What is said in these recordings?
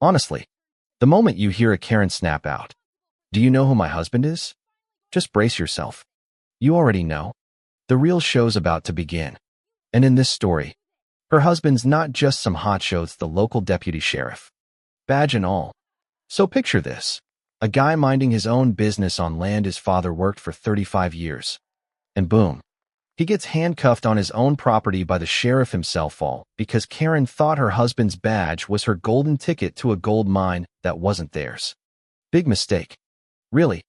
Honestly, the moment you hear a Karen snap out, "Do you know who my husband is?" Just brace yourself. You already know. The real show's about to begin. And in this story, her husband's not just some hotshot, it's the local deputy sheriff. Badge and all. So picture this. A guy minding his own business on land his father worked for 35 years. And boom, he gets handcuffed on his own property by the sheriff himself, all because Karen thought her husband's badge was her golden ticket to a gold mine that wasn't theirs. Big mistake. Really,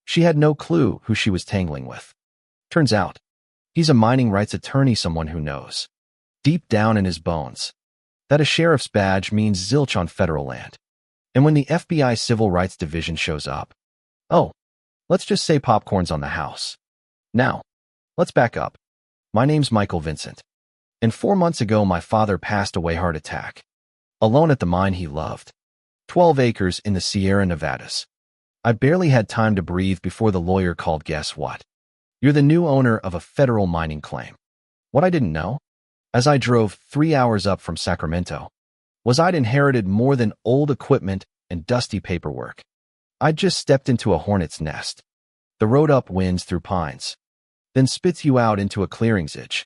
she had no clue who she was tangling with. Turns out, he's a mining rights attorney, someone who knows, deep down in his bones, that a sheriff's badge means zilch on federal land. And when the FBI Civil Rights Division shows up, oh, let's just say popcorn's on the house. Now, let's back up. My name's Michael Vincent. And 4 months ago, my father passed away heart attack. Alone at the mine he loved. 12 acres in the Sierra Nevadas. I barely had time to breathe before the lawyer called. Guess what? You're the new owner of a federal mining claim. What I didn't know, as I drove 3 hours up from Sacramento, was I'd inherited more than old equipment and dusty paperwork. I'd just stepped into a hornet's nest. The road up winds through pines, then spits you out into a clearing's edge.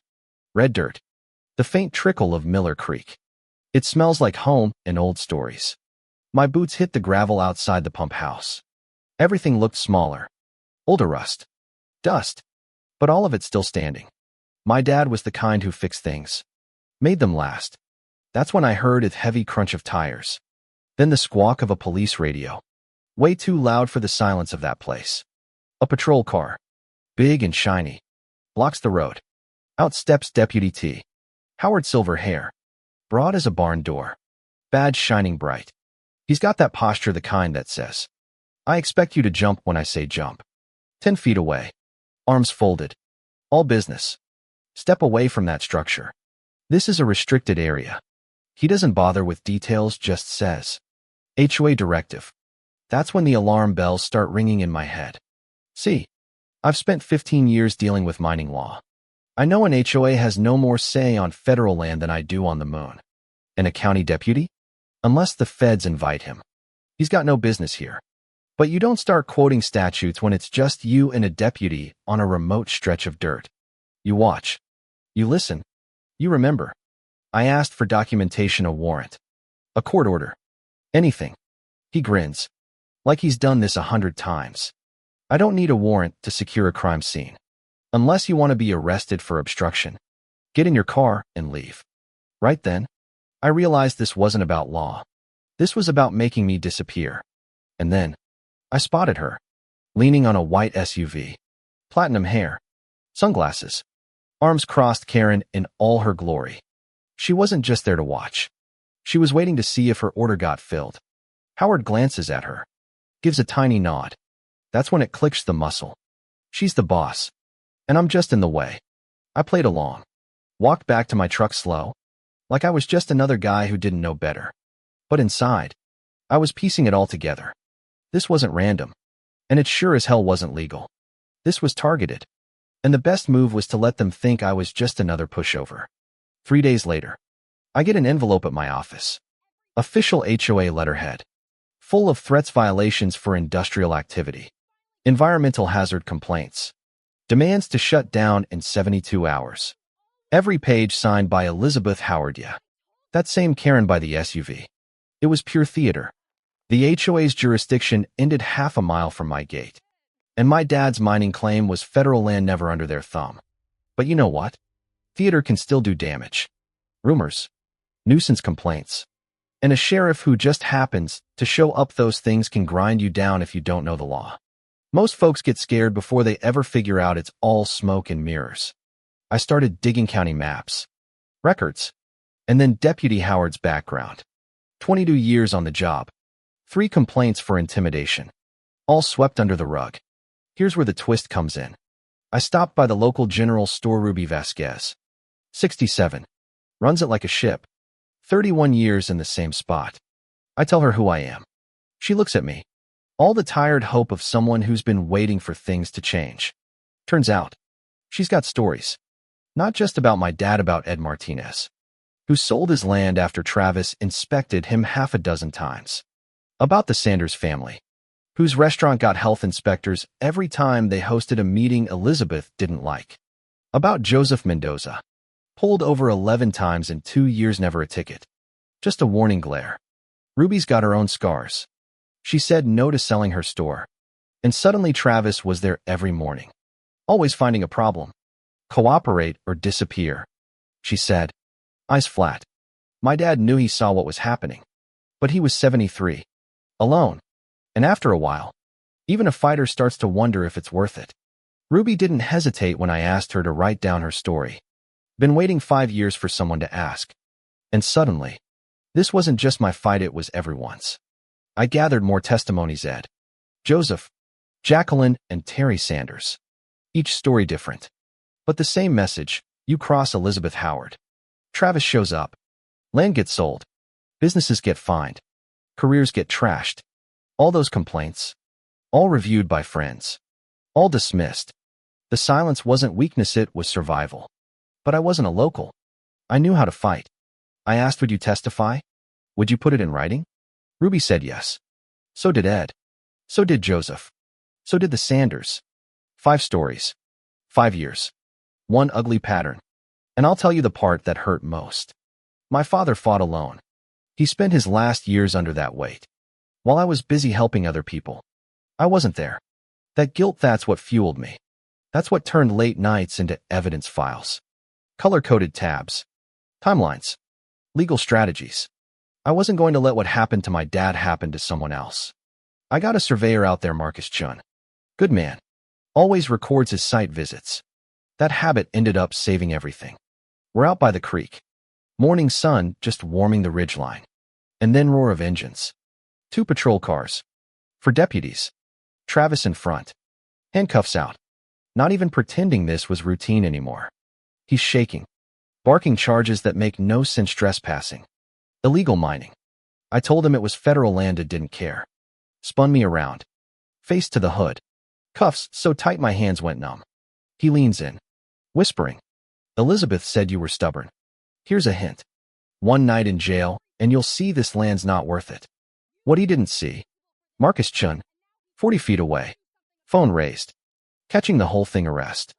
Red dirt. The faint trickle of Miller Creek. It smells like home and old stories. My boots hit the gravel outside the pump house. Everything looked smaller. Older rust. Dust. But all of it still standing. My dad was the kind who fixed things. Made them last. That's when I heard a heavy crunch of tires. Then the squawk of a police radio. Way too loud for the silence of that place. A patrol car. Big and shiny. Blocks the road. Out steps Deputy T. Howard, silver hair. Broad as a barn door. Badge shining bright. He's got that posture, the kind that says, "I expect you to jump when I say jump." 10 feet away. Arms folded. All business. Step away from that structure. This is a restricted area. He doesn't bother with details, just says, "HOA directive." That's when the alarm bells start ringing in my head. See, I've spent 15 years dealing with mining law. I know an HOA has no more say on federal land than I do on the moon. And a county deputy? Unless the feds invite him. He's got no business here. But you don't start quoting statutes when it's just you and a deputy on a remote stretch of dirt. You watch. You listen. You remember. I asked for documentation, a warrant. A court order. Anything. He grins. Like he's done this 100 times. I don't need a warrant to secure a crime scene. Unless you want to be arrested for obstruction. Get in your car and leave. Right then, I realized this wasn't about law. This was about making me disappear. And then, I spotted her, leaning on a white SUV. Platinum hair. Sunglasses. Arms crossed, Karen in all her glory. She wasn't just there to watch. She was waiting to see if her order got filled. Howard glances at her. Gives a tiny nod. That's when it clicks, the muscle. She's the boss. And I'm just in the way. I played along. Walked back to my truck slow. Like I was just another guy who didn't know better. But inside, I was piecing it all together. This wasn't random. And it sure as hell wasn't legal. This was targeted. And the best move was to let them think I was just another pushover. 3 days later, I get an envelope at my office. Official HOA letterhead. Full of threats, violations for industrial activity. Environmental hazard complaints. Demands to shut down in 72 hours. Every page signed by Elizabeth Howard. Yeah. That same Karen by the SUV. It was pure theater. The HOA's jurisdiction ended half a mile from my gate. And my dad's mining claim was federal land, never under their thumb. But you know what? Theater can still do damage. Rumors. Nuisance complaints. And a sheriff who just happens to show up, those things can grind you down if you don't know the law. Most folks get scared before they ever figure out it's all smoke and mirrors. I started digging county maps, records, and then Deputy Howard's background. 22 years on the job. 3 complaints for intimidation. All swept under the rug. Here's where the twist comes in. I stopped by the local general store. Ruby Vasquez. 67. Runs it like a ship. 31 years in the same spot. I tell her who I am. She looks at me. All the tired hope of someone who's been waiting for things to change. Turns out, she's got stories. Not just about my dad, about Ed Martinez. who sold his land after Travis inspected him half a dozen times. About the Sanders family, whose restaurant got health inspectors every time they hosted a meeting Elizabeth didn't like. About Joseph Mendoza, pulled over 11 times in 2 years, never a ticket. Just a warning glare. Ruby's got her own scars. She said no to selling her store. And suddenly Travis was there every morning. Always finding a problem. Cooperate or disappear, she said. Eyes flat. My dad knew he saw what was happening. But he was 73. Alone. And after a while, even a fighter starts to wonder if it's worth it. Ruby didn't hesitate when I asked her to write down her story. Been waiting 5 years for someone to ask. And suddenly, this wasn't just my fight, it was everyone's. I gathered more testimonies, Ed, Joseph, Jacqueline, and Terry Sanders. Each story different. But the same message: you cross Elizabeth Howard. Travis shows up. Land gets sold. Businesses get fined. Careers get trashed. All those complaints. All reviewed by friends. All dismissed. The silence wasn't weakness, it was survival. But I wasn't a local. I knew how to fight. I asked, would you testify? Would you put it in writing? Ruby said yes. So did Ed. So did Joseph. So did the Sanders. 5 stories. 5 years. One ugly pattern. And I'll tell you the part that hurt most. My father fought alone. He spent his last years under that weight. While I was busy helping other people. I wasn't there. That guilt, that's what fueled me. That's what turned late nights into evidence files. Color-coded tabs. Timelines. Legal strategies. I wasn't going to let what happened to my dad happen to someone else. I got a surveyor out there, Marcus Chun. Good man. Always records his site visits. That habit ended up saving everything. We're out by the creek. Morning sun just warming the ridgeline. And then roar of engines. 2 patrol cars. For deputies. Travis in front. Handcuffs out. Not even pretending this was routine anymore. He's shaking. Barking charges that make no sense: trespassing. Illegal mining. I told him it was federal land and didn't care. Spun me around. Face to the hood. Cuffs so tight my hands went numb. He leans in. Whispering. Elizabeth said you were stubborn. Here's a hint. 1 night in jail, and you'll see this land's not worth it. What he didn't see. Marcus Chun. 40 feet away. Phone raised. Catching the whole thing: arrest.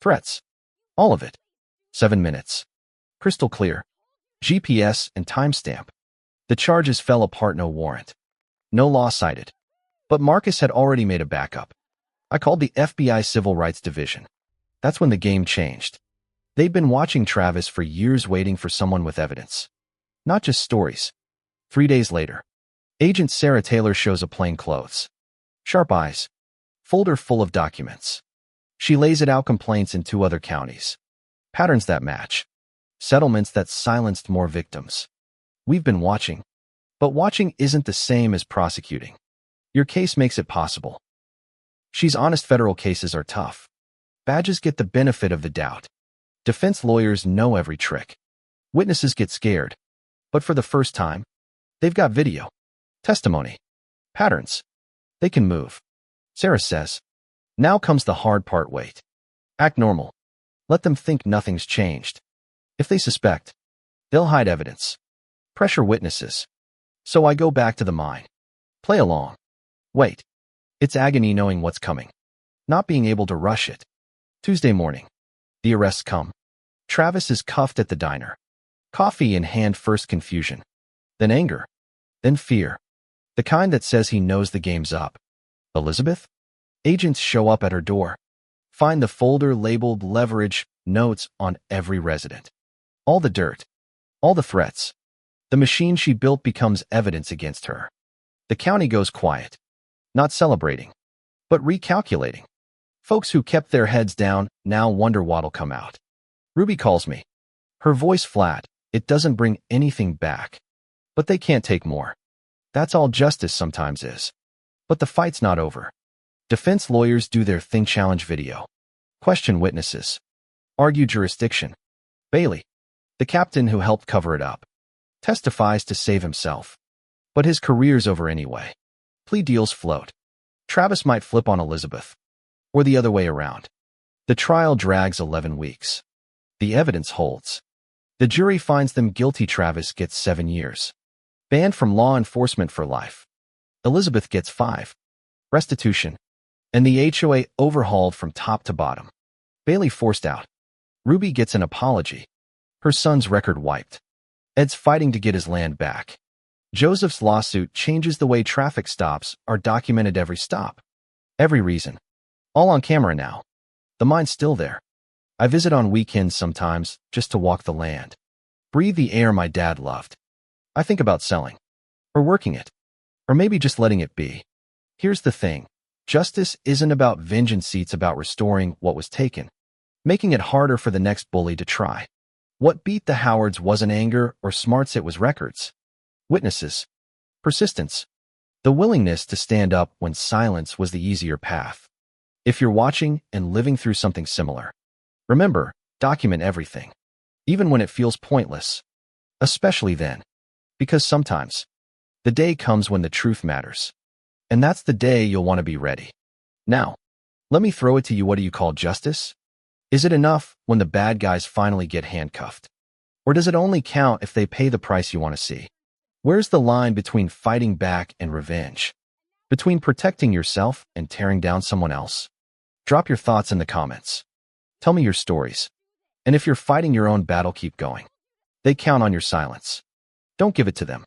Threats. All of it. 7 minutes. Crystal clear. GPS and timestamp. The charges fell apart, no warrant. No law cited. But Marcus had already made a backup. I called the FBI Civil Rights Division. That's when the game changed. They'd been watching Travis for years, waiting for someone with evidence. Not just stories. 3 days later, Agent Sarah Taylor shows up, plain clothes. Sharp eyes. Folder full of documents. She lays it out: complaints in 2 other counties. Patterns that match. Settlements that silenced more victims. We've been watching. But watching isn't the same as prosecuting. Your case makes it possible. She's honest. Federal cases are tough. Badges get the benefit of the doubt. Defense lawyers know every trick. Witnesses get scared. But for the first time, they've got video. Testimony. Patterns. They can move. Sarah says. Now comes the hard part: wait. Act normal. Let them think nothing's changed. If they suspect, they'll hide evidence. Pressure witnesses. So I go back to the mine. Play along. Wait. It's agony knowing what's coming. Not being able to rush it. Tuesday morning. The arrests come. Travis is cuffed at the diner. Coffee in hand. First confusion. Then anger. Then fear. The kind that says he knows the game's up. Elizabeth? Agents show up at her door. Find the folder labeled leverage, notes on every resident. All the dirt. All the threats. The machine she built becomes evidence against her. The county goes quiet. Not celebrating, but recalculating. Folks who kept their heads down now wonder what'll come out. Ruby calls me. Her voice flat. It doesn't bring anything back. But they can't take more. That's all justice sometimes is. But the fight's not over. Defense lawyers do their thing: challenge video. Question witnesses. Argue jurisdiction. Bailey, the captain who helped cover it up, testifies to save himself. But his career's over anyway. Plea deals float. Travis might flip on Elizabeth. Or the other way around. The trial drags 11 weeks. The evidence holds. The jury finds them guilty. Travis gets 7 years. Banned from law enforcement for life. Elizabeth gets 5. Restitution. And the HOA overhauled from top to bottom. Bailey forced out. Ruby gets an apology. Her son's record wiped. Ed's fighting to get his land back. Joseph's lawsuit changes the way traffic stops are documented. Every stop. Every reason. All on camera now. The mine's still there. I visit on weekends sometimes just to walk the land. Breathe the air my dad loved. I think about selling. Or working it. Or maybe just letting it be. Here's the thing. Justice isn't about vengeance, it's about restoring what was taken. Making it harder for the next bully to try. What beat the Howards wasn't anger or smarts, it was records. Witnesses. Persistence. The willingness to stand up when silence was the easier path. If you're watching and living through something similar, remember, document everything. Even when it feels pointless. Especially then. Because sometimes, the day comes when the truth matters. And that's the day you'll want to be ready. Now, let me throw it to you. What do you call justice? Is it enough when the bad guys finally get handcuffed? Or does it only count if they pay the price you want to see? Where's the line between fighting back and revenge? Between protecting yourself and tearing down someone else? Drop your thoughts in the comments. Tell me your stories. And if you're fighting your own battle, keep going. They count on your silence. Don't give it to them.